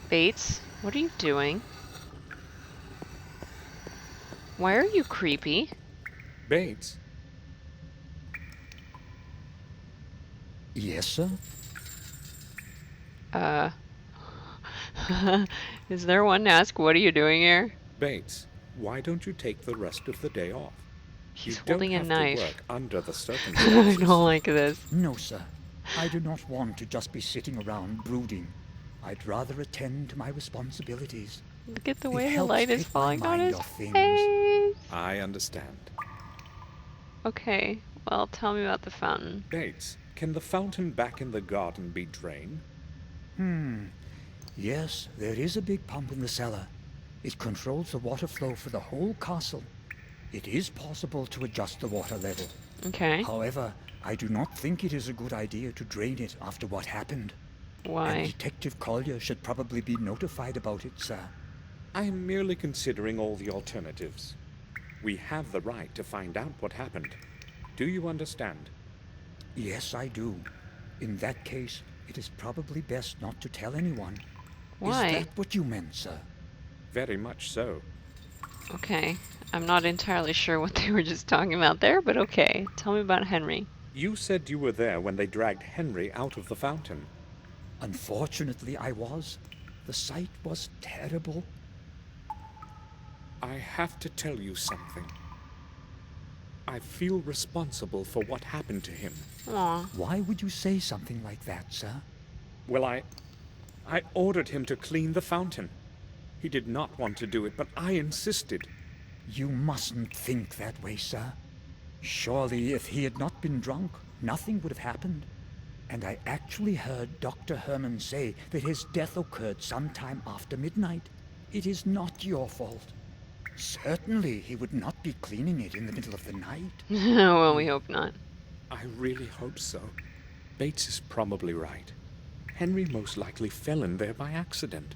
Bates, what are you doing? Why are you creepy? Bates? Yes, sir? Is there one to ask, what are you doing here? Bates, why don't you take the rest of the day off? He's You don't holding a have to knife. work under the I circumstances. don't like this. No, sir. I do not want to just be sitting around brooding. I'd rather attend to my responsibilities. Look at the It way the helps light is take my falling on mind his off things. face. I understand. Okay, well, tell me about the fountain. Bates, can the fountain back in the garden be drained? Yes, there is a big pump in the cellar. It controls the water flow for the whole castle. It is possible to adjust the water level. Okay. However, I do not think it is a good idea to drain it after what happened. Why? And Detective Collier should probably be notified about it, sir. I am merely considering all the alternatives. We have the right to find out what happened. Do you understand? Yes, I do. In that case, it is probably best not to tell anyone. Why? Is that what you meant, sir? Very much so. Okay. I'm not entirely sure what they were just talking about there, but okay. Tell me about Henry. You said you were there when they dragged Henry out of the fountain. Unfortunately, I was. The sight was terrible. I have to tell you something. I feel responsible for what happened to him. Aw. Why would you say something like that, sir? Well, I ordered him to clean the fountain. He did not want to do it, but I insisted. You mustn't think that way, sir. Surely, if he had not been drunk, nothing would have happened. And I actually heard Dr. Herman say that his death occurred sometime after midnight. It is not your fault. Certainly, he would not be cleaning it in the middle of the night. Well, we hope not. I really hope so. Bates is probably right. Henry most likely fell in there by accident.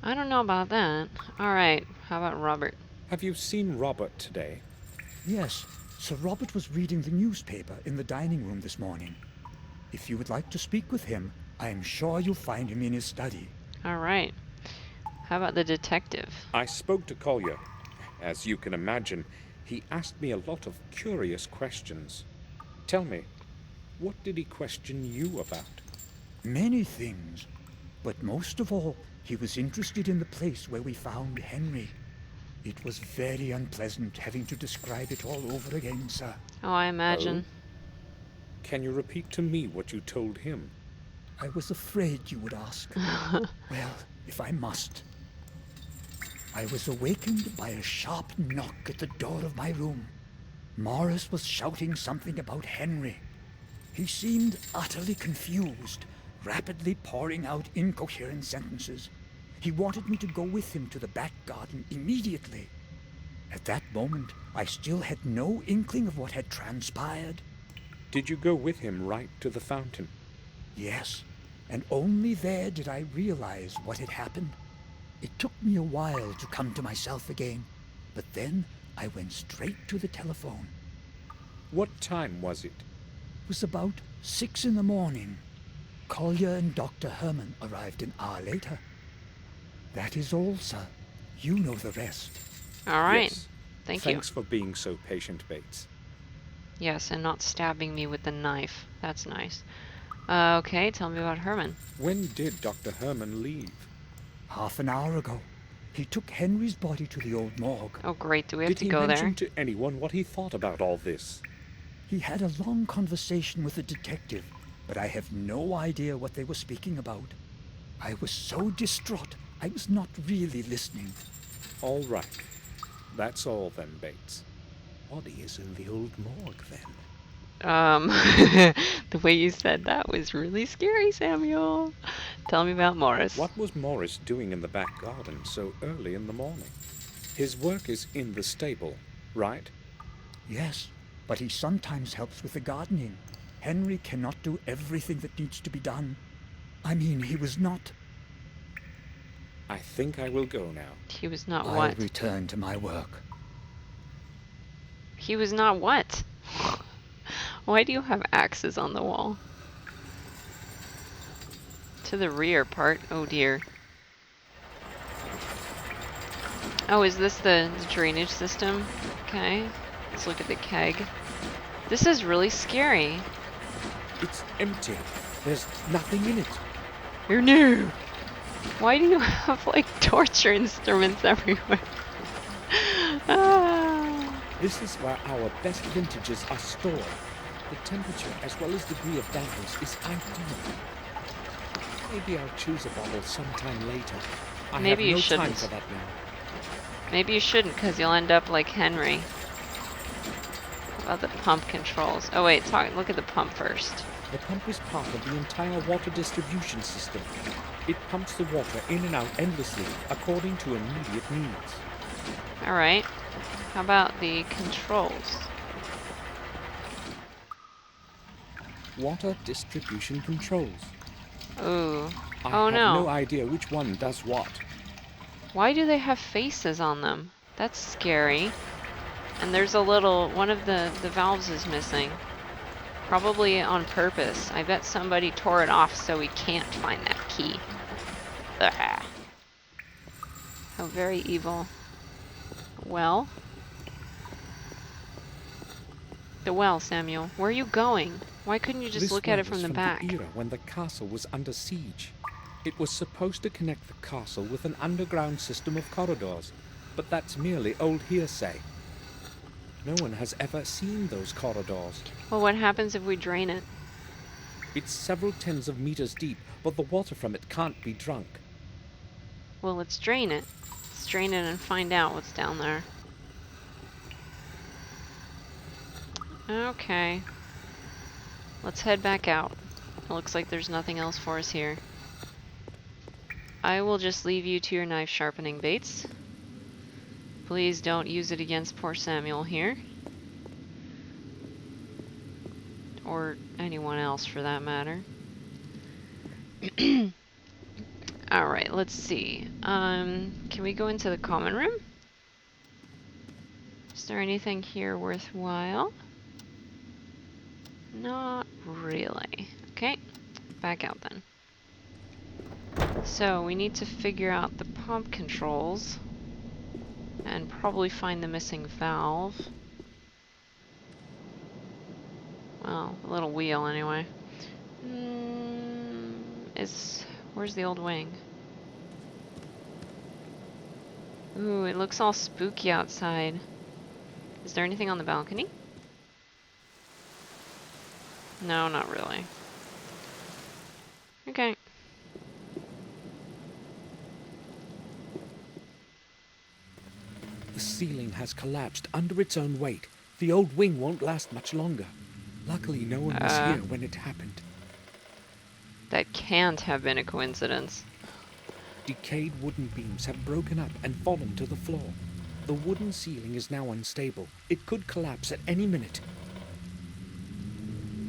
I don't know about that. Alright, how about Robert? Have you seen Robert today? Yes, Sir Robert was reading the newspaper in the dining room this morning. If you would like to speak with him, I am sure you'll find him in his study. Alright. How about the detective? I spoke to Collier. As you can imagine, he asked me a lot of curious questions. Tell me, what did he question you about? Many things, but most of all, he was interested in the place where we found Henry. It was very unpleasant having to describe it all over again, sir. Oh, I imagine. Can you repeat to me what you told him? I was afraid you would ask. Well, if I must. I was awakened by a sharp knock at the door of my room. Morris was shouting something about Henry. He seemed utterly confused, rapidly pouring out incoherent sentences. He wanted me to go with him to the back garden immediately. At that moment, I still had no inkling of what had transpired. Did you go with him right to the fountain? Yes, and only there did I realize what had happened. It took me a while to come to myself again, but then I went straight to the telephone. What time was it? It was about 6 in the morning. Collier and Dr. Herman arrived an hour later. That is all, sir. You know the rest. Alright. Yes. Thank you. Thanks for being so patient, Bates. Yes, and not stabbing me with the knife. That's nice. Okay, tell me about Herman. When did Dr. Herman leave? Half an hour ago, he took Henry's body to the old morgue. Oh, great. Do we have Did to he go mention there? to anyone what he thought about all this? He had a long conversation with the detective, but I have no idea what they were speaking about. I was so distraught, I was not really listening. All right. That's all then, Bates. What is in the old morgue then? The way you said that was really scary, Samuel. Tell me about Morris. What was Morris doing in the back garden so early in the morning? His work is in the stable, right? Yes, but he sometimes helps with the gardening. Henry cannot do everything that needs to be done. I mean, he was not... I think I will go now. He was not I'll what? return to my work. He was not what? Why do you have axes on the wall? To the rear part. Oh dear. Oh, is this the drainage system? Okay. Let's look at the keg. This is really scary. It's empty. There's nothing in it. You're new. Why do you have like torture instruments everywhere? Ah. This is where our best vintages are stored. The temperature as well as degree of dampness is ideal. Maybe I'll choose a bottle sometime later. I Maybe you have no time shouldn't. for that now. Maybe you shouldn't, because you'll end up like Henry. How about the pump controls? Oh wait, look at the pump first. The pump is part of the entire water distribution system. It pumps the water in and out endlessly according to immediate needs. Alright. How about the controls? Water distribution controls. Ooh. I Oh have no. no idea which one does what. Why do they have faces on them? That's scary. And there's a little, one of the valves is missing. Probably on purpose. I bet somebody tore it off so we can't find that key. Ugh. How very evil. Well? The well, Samuel. Where are you going? Why couldn't you just This look at it well from is the back? The era when the castle was under siege. It was supposed to connect the castle with an underground system of corridors, but that's merely old hearsay. No one has ever seen those corridors. Well, what happens if we drain it? It's several tens of meters deep, but the water from it can't be drunk. Well, let's drain it. Let's drain it and find out what's down there. Okay. Let's head back out. It looks like there's nothing else for us here. I will just leave you to your knife sharpening baits. Please don't use it against poor Samuel here. Or anyone else for that matter. Alright, let's see. Can we go into the common room? Is there anything here worthwhile? Not really. Okay, back out then. So we need to figure out the pump controls and probably find the missing valve. Well, a little wheel anyway. Where's the old wing? Ooh, it looks all spooky outside. Is there anything on the balcony? No, not really. Okay. The ceiling has collapsed under its own weight. The old wing won't last much longer. Luckily, no one was here when it happened. That can't have been a coincidence. Decayed wooden beams have broken up and fallen to the floor. The wooden ceiling is now unstable. It could collapse at any minute.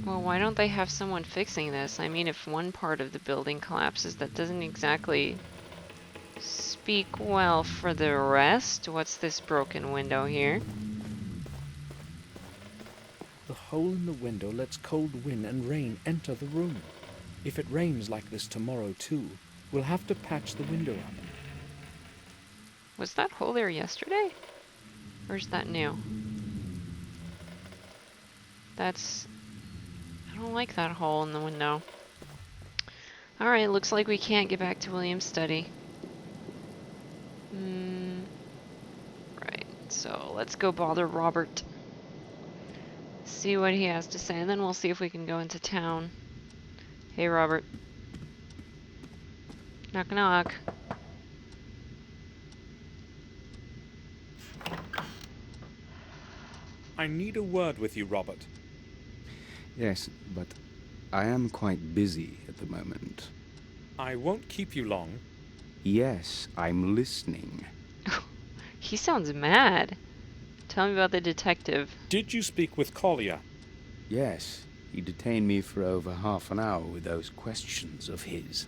Well, why don't they have someone fixing this? I mean, if one part of the building collapses, that doesn't exactly speak well for the rest. What's this broken window here? The hole in the window lets cold wind and rain enter the room. If it rains like this tomorrow too, we'll have to patch the window up. Was that hole there yesterday? Or is that new? I don't like that hole in the window. Alright, looks like we can't get back to William's study. Right, so let's go bother Robert. See what he has to say, and then we'll see if we can go into town. Hey, Robert. Knock, knock. I need a word with you, Robert. Yes, but I am quite busy at the moment. I won't keep you long. Yes, I'm listening. He sounds mad. Tell me about the detective. Did you speak with Collier? Yes, he detained me for over half an hour with those questions of his.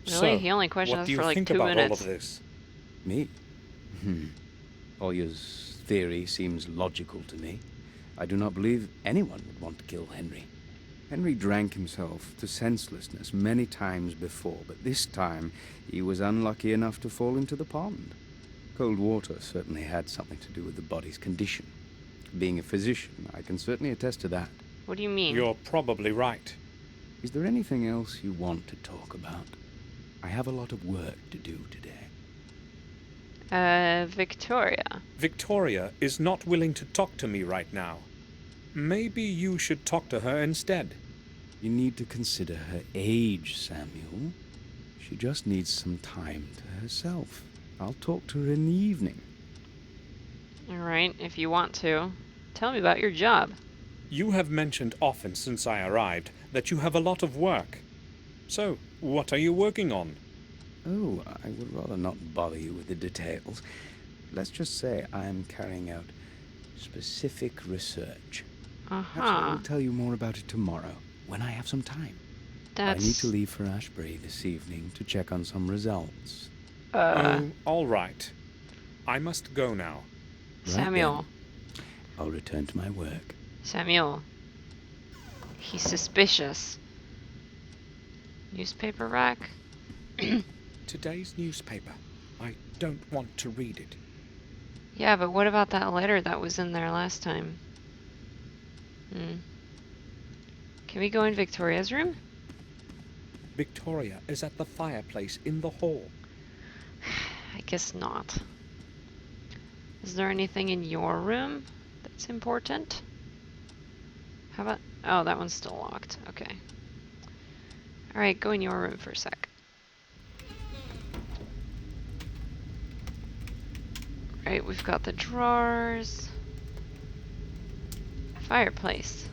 Really? So, He only questioned what us do you for like think 2 about minutes. all of this? Me? Collier's theory seems logical to me. I do not believe anyone would want to kill Henry. Henry drank himself to senselessness many times before, but this time he was unlucky enough to fall into the pond. Cold water certainly had something to do with the body's condition. Being a physician, I can certainly attest to that. What do you mean? You're probably right. Is there anything else you want to talk about? I have a lot of work to do today. Victoria. Victoria is not willing to talk to me right now. Maybe you should talk to her instead. You need to consider her age, Samuel. She just needs some time to herself. I'll talk to her in the evening. Alright, if you want to. Tell me about your job. You have mentioned often since I arrived that you have a lot of work. So, what are you working on? Oh, I would rather not bother you with the details. Let's just say I'm carrying out specific research. Perhaps I will tell you more about it tomorrow, when I have some time. I need to leave for Ashbury this evening to check on some results. Oh, all right. I must go now. Samuel. Then, I'll return to my work. Samuel. He's suspicious. Newspaper rack? Today's newspaper. I don't want to read it. Yeah, but what about that letter that was in there last time? Can we go in Victoria's room? Victoria is at the fireplace in the hall. I guess not. Is there anything in your room that's important? How about... Oh, that one's still locked. Okay. Alright, go in your room for a sec. Right, we've got the drawers. Fireplace.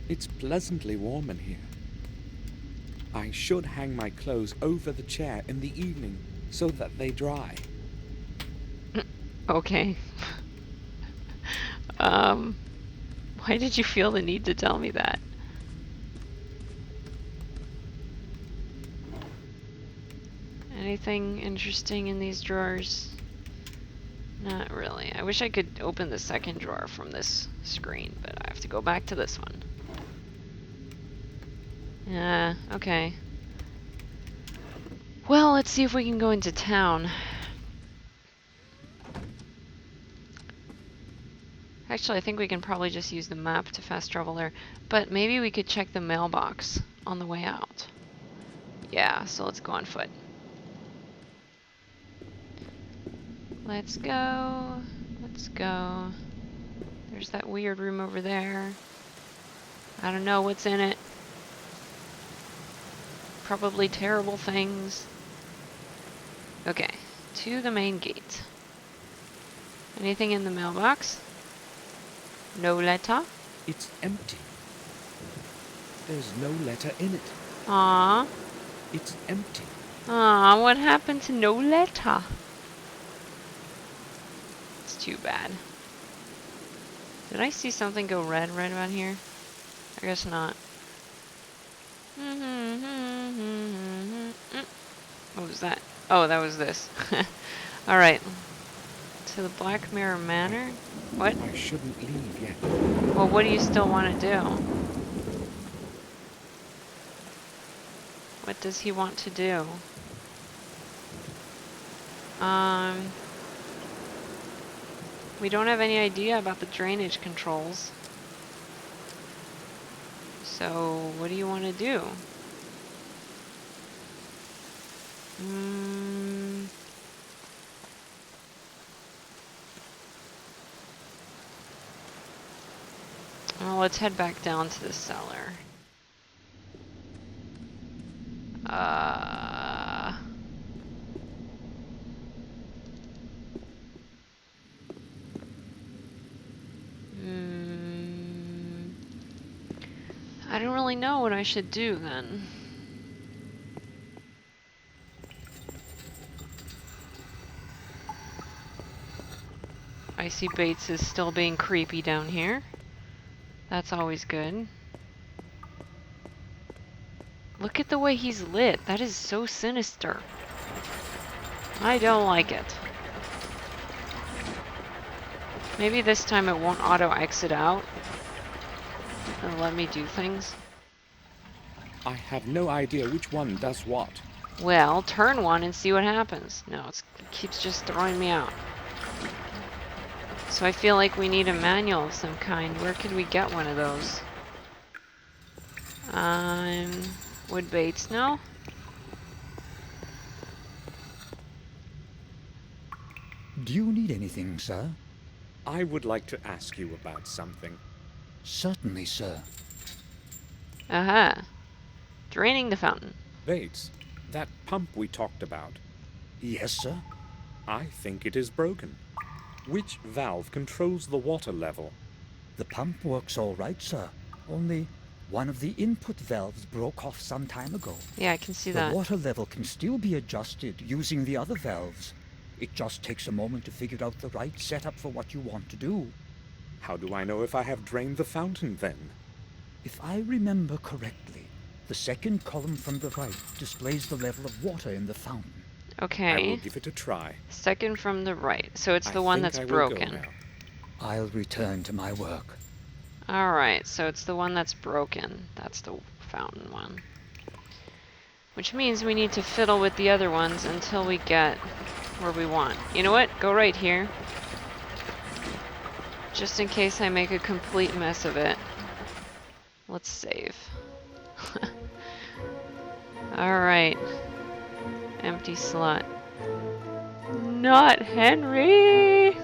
It's pleasantly warm in here. I should hang my clothes over the chair in the evening so that they dry. Okay. Why did you feel the need to tell me that? Anything interesting in these drawers? Not really. I wish I could open the second drawer from this screen, but I have to go back to this one. Yeah, okay. Well, let's see if we can go into town. Actually, I think we can probably just use the map to fast travel there. But maybe we could check the mailbox on the way out. Yeah, so let's go on foot. Let's go. Let's go. There's that weird room over there. I don't know what's in it. Probably terrible things. Okay, to the main gate. Anything in the mailbox? No letter? It's empty. There's no letter in it. Aww. It's empty. Aww, what happened to no letter? It's too bad. Did I see something go red right about here? I guess not. What was that? Oh, that was this. Alright. To the Black Mirror Manor? What? I shouldn't leave yet. Well, what do you still want to do? What does he want to do? We don't have any idea about the drainage controls. So, what do you want to do? Well, let's head back down to the cellar. I don't really know what I should do then. I see Bates is still being creepy down here. That's always good. Look at the way he's lit. That is so sinister. I don't like it. Maybe this time it won't auto exit out and let me do things. I have no idea which one does what. Well, turn one and see what happens. No, it keeps just throwing me out. So I feel like we need a manual of some kind. Where could we get one of those? Wood baits, no? Do you need anything, sir? I would like to ask you about something. Certainly, sir. Aha. Draining the fountain. Bates, that pump we talked about, Yes, sir. I think it is broken. Which valve controls the water level? The pump works all right, sir. Only one of the input valves broke off some time ago. Yeah, I can see The that. water level can still be adjusted using the other valves. It just takes a moment to figure out the right setup for what you want to do. How do I know if I have drained the fountain then? If I remember correctly, the second column from the right displays the level of water in the fountain. I will Okay. give it a try. Second from the right. So it's the one think that's I will go broken. now. I'll return to my work. Alright, so it's the one that's broken. That's the fountain one. Which means we need to fiddle with the other ones until we get where we want. You know what? Go right here. Just in case I make a complete mess of it. Let's save. Alright. Empty slot. Not Henry!